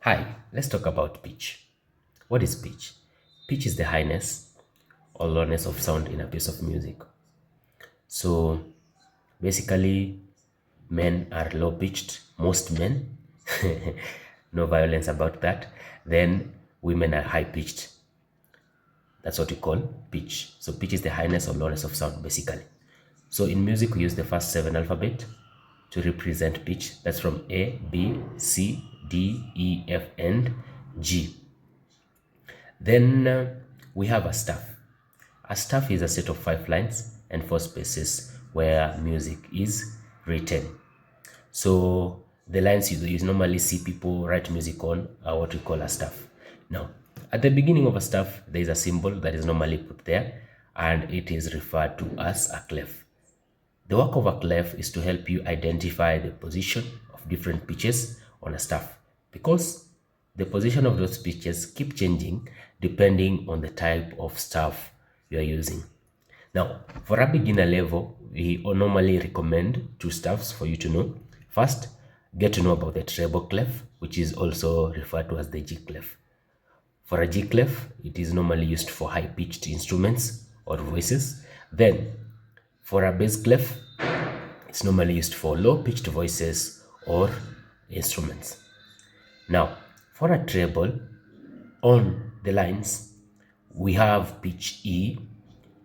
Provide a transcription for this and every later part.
Hi, let's talk about pitch. What is pitch? Pitch is the highness or lowness of sound in a piece of music. So basically, men are low pitched, most men, no violence about that. Then women are high pitched. That's what we call pitch. So pitch is the highness or lowness of sound, basically. So in music, we use the first seven alphabet to represent pitch. That's from A, B, C, D, E, F, and G. Then we have a staff. A staff is a set of 5 lines and 4 spaces where music is written. So the lines you normally see people write music on are what we call a staff. Now, at the beginning of a staff, there is a symbol that is normally put there, and it is referred to as a clef. The work of a clef is to help you identify the position of different pitches on a staff, because the position of those pitches keep changing depending on the type of staff you are using. Now, for a beginner level, we normally recommend 2 staffs for you to know. First, get to know about the treble clef, which is also referred to as the G clef. For a G clef, it is normally used for high-pitched instruments or voices. Then, for a bass clef, it's normally used for low-pitched voices or instruments. Now, for a treble, on the lines, we have pitch E,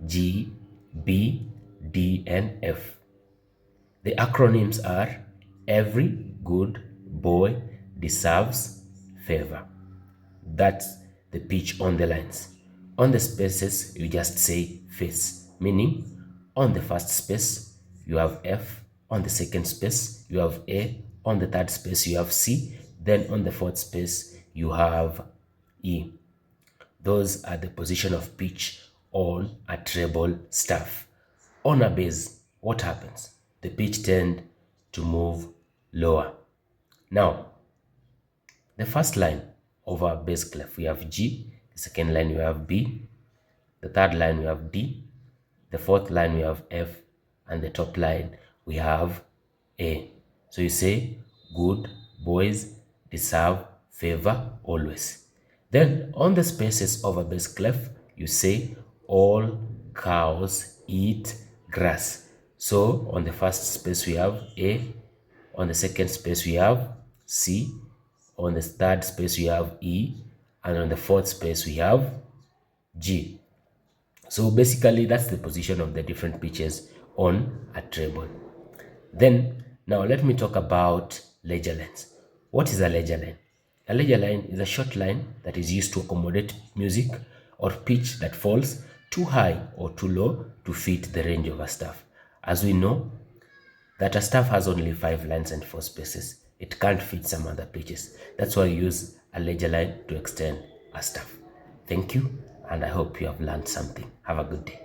G, B, D, and F. The acronyms are every good boy deserves favor. That's the pitch on the lines. On the spaces, you just say face, meaning on the first space, you have F, on the second space, you have A, on the third space, you have C, then on the fourth space, you have E. Those are the position of pitch on a treble staff. On a bass, what happens? The pitch tend to move lower. Now, the first line of our bass clef, we have G. The second line, we have B. The third line, we have D. The fourth line, we have F. And the top line, we have A. So you say, good boys deserve favor always. Then on the spaces of a bass clef, you say, all cows eat grass. So on the first space, we have A. On the second space, we have C. On the third space, we have E. And on the fourth space, we have G. So basically, that's the position of the different pitches on a treble. Then, now let me talk about ledger lines. What is a ledger line? A ledger line is a short line that is used to accommodate music or pitch that falls too high or too low to fit the range of a staff. As we know, that a staff has only 5 lines and 4 spaces. It can't fit some other pitches. That's why we use a ledger line to extend a staff. Thank you, and I hope you have learned something. Have a good day.